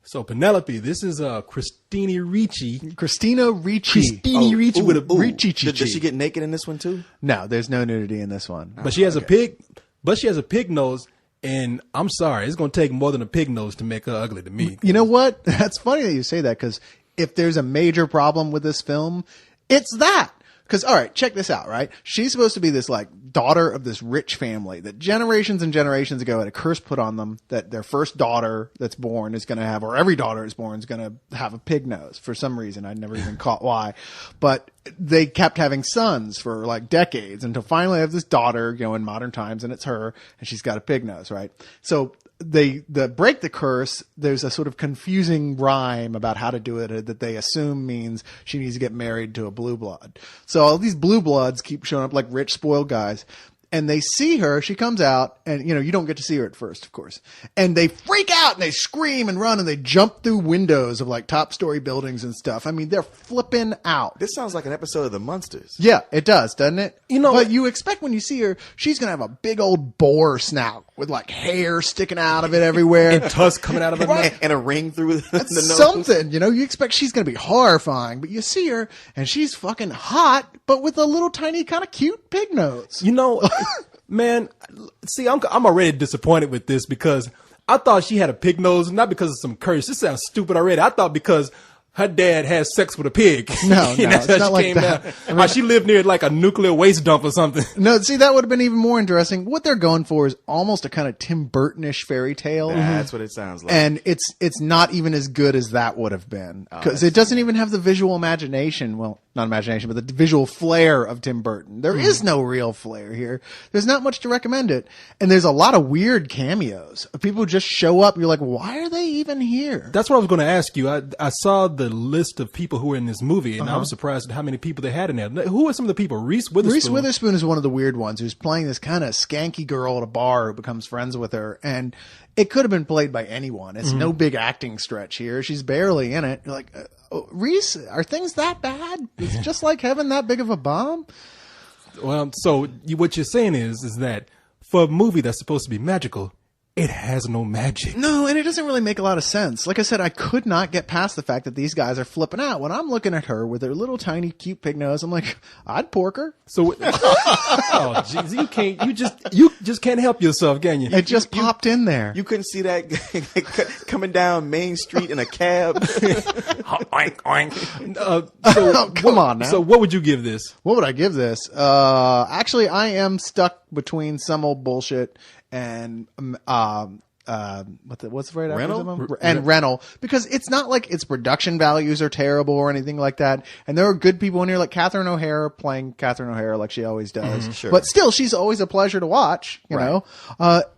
So Penelope, this is Christina Ricci. Christina Ricci. Ricci with a Ricci. Does she get naked in this one too? No, there's no nudity in this one. But she has a pig. But she has a pig nose, and I'm sorry, it's going to take more than a pig nose to make her ugly to me. You know what? That's funny that you say that, because if there's a major problem with this film, it's that. Because, all right, check this out, right? She's supposed to be this, like, daughter of this rich family that generations and generations ago had a curse put on them that their first daughter that's born is going to have, or every daughter that's born is going to have a pig nose for some reason. I never even caught why. But they kept having sons for, like, decades until finally they have this daughter, in modern times, and it's her, and she's got a pig nose, right? So they break the curse. There's a sort of confusing rhyme about how to do it that they assume means she needs to get married to a blue blood. So all these blue bloods keep showing up like rich, spoiled guys. And they see her, she comes out, and, you don't get to see her at first, of course. And they freak out, and they scream and run, and they jump through windows of, like, top-story buildings and stuff. I mean, they're flipping out. This sounds like an episode of The Munsters. Yeah, it does, doesn't it? But you expect when you see her, she's going to have a big old boar snout with, like, hair sticking out of it everywhere. And tusks coming out of her mouth. And a ring through the nose. Something, you expect she's going to be horrifying. But you see her, and she's fucking hot, but with a little tiny kind of cute pig nose. Man, see, I'm already disappointed with this because I thought she had a pig nose, not because of some curse. This sounds stupid already. I thought because her dad has sex with a pig. No, it's not like that. I mean, she lived near like a nuclear waste dump or something. No, see, that would have been even more interesting. What they're going for is almost a kind of Tim Burton-ish fairy tale. That's what it sounds like. And it's not even as good as that would have been. Because it doesn't even have the visual imagination. Well, not imagination, but the visual flair of Tim Burton. There is no real flair here. There's not much to recommend it. And there's a lot of weird cameos. People just show up. You're like, why are they even here? That's what I was going to ask you. I saw the list of people who were in this movie, and I was surprised at how many people they had in there. Who are some of the people? Reese Witherspoon. Reese Witherspoon is one of the weird ones who's playing this kind of skanky girl at a bar who becomes friends with her. And it could have been played by anyone. It's no big acting stretch here. She's barely in it. You're like, Reese, are things that bad? It's just like having that big of a bomb? Well, so what you're saying is that for a movie that's supposed to be magical, it has no magic. No, and it doesn't really make a lot of sense. Like I said, I could not get past the fact that these guys are flipping out. When I'm looking at her with her little tiny cute pig nose, I'm like, I'd pork her. So, oh jeez, you just can't help yourself, can you? It just popped in there. You couldn't see that coming down Main Street in a cab. Oink, oink. Come on now. So what would you give this? What would I give this? Actually, I am stuck between some old bullshit and what's the right Rental? And Rental, because it's not like its production values are terrible or anything like that. And there are good people in here, like Catherine O'Hara playing Catherine O'Hara like she always does. Sure. But still, she's always a pleasure to watch. You know,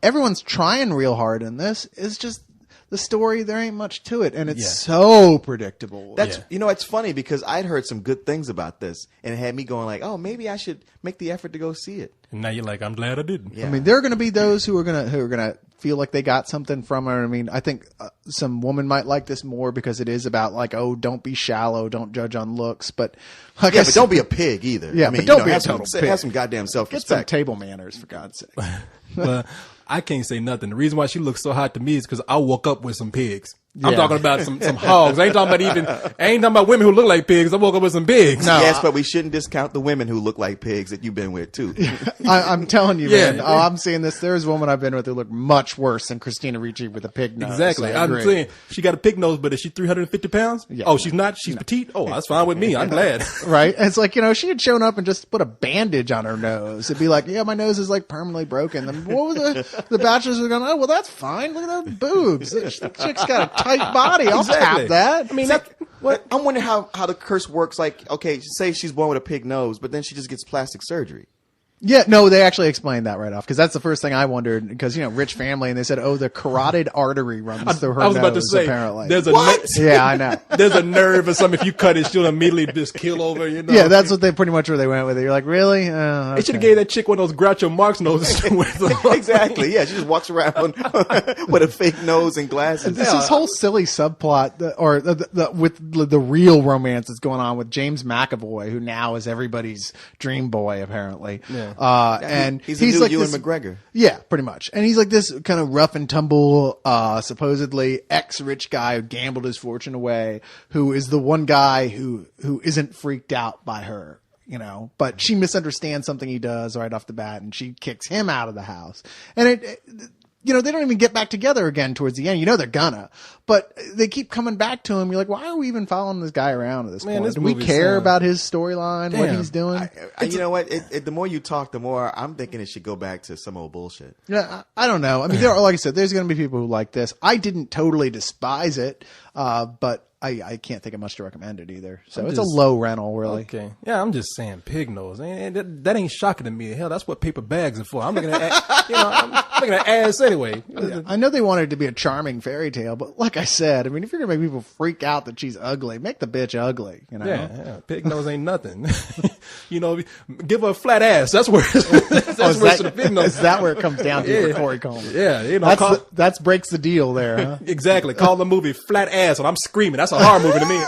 everyone's trying real hard in this. It's just the story. There ain't much to it, and it's so predictable. That's it's funny because I'd heard some good things about this, and it had me going like, oh, maybe I should make the effort to go see it. And now you're like, I'm glad I didn't. Yeah. I mean, there are going to be those who are going to feel like they got something from her. I mean, I think some woman might like this more because it is about like, oh, don't be shallow, don't judge on looks, but but don't be a pig either. Yeah, I mean, but don't be a total pig. Have some goddamn self-respect. Get some table manners, for God's sake. Well, I can't say nothing. The reason why she looks so hot to me is because I woke up with some pigs. I'm talking about some hogs. I ain't talking about women who look like pigs. I woke up with some pigs. No, yes, but we shouldn't discount the women who look like pigs that you've been with too. I'm telling you, man. Oh, I'm seeing this. There's a woman I've been with who looked much worse than Christina Ricci with a pig nose. Exactly. I'm saying she got a pig nose, but is she 350 pounds? Yeah. Oh, she's not. She's petite. Oh, that's fine with me. I'm glad. Right? And it's like, she had shown up and just put a bandage on her nose. It'd be like, yeah, my nose is like permanently broken. And what was the bachelors were going, oh, well, that's fine. Look at those boobs. The chick's got a tight body. I'll tap that. I mean, I'm wondering how the curse works. Like, okay, say she's born with a pig nose, but then she just gets plastic surgery. Yeah, no, they actually explained that right off because that's the first thing I wondered because rich family and they said, oh, the carotid artery runs through her nose. I was about to say, apparently. There's yeah, I know. There's a nerve or something. If you cut it, she'll immediately just kill over. Yeah, that's what they pretty much where they went with it. You're like, really? Okay. They should have gave that chick one of those Groucho Marx noses. Exactly. Yeah, she just walks around with a fake nose and glasses. This whole silly subplot, with the real romance that's going on with James McAvoy, who now is everybody's dream boy, apparently. Yeah. And he's a new like Ewan this, McGregor. Yeah, pretty much. And he's like this kind of rough and tumble, supposedly ex-rich guy who gambled his fortune away, who is the one guy who isn't freaked out by her, you know, but she misunderstands something he does right off the bat, and she kicks him out of the house. And you know, they don't even get back together again towards the end. You know they're gonna, but they keep coming back to him. You're like, why are we even following this guy around at this point? Do we care about his storyline, what he's doing? You know what? The more you talk, the more I'm thinking it should go back to some old bullshit. Yeah, I don't know. I mean, like I said, there's going to be people who like this. I didn't totally despise it, but I can't think of much to recommend it either. So it's a low rental, really. Okay. Yeah, I'm just saying pig nose. That ain't shocking to me. Hell, that's what paper bags are for. I'm looking at, I'm looking at ass anyway. I know they wanted it to be a charming fairy tale, but like I said, I mean, if you're going to make people freak out that she's ugly, make the bitch ugly, you know? Yeah. Pig nose ain't nothing. You know, give her a flat ass. That's where it's the pig nose. Is that where it comes down to for Corey Coleman? Yeah. You know, that breaks the deal there, huh? Exactly. Call the movie Flat Ass, and I'm screaming. That's a horror movie to me.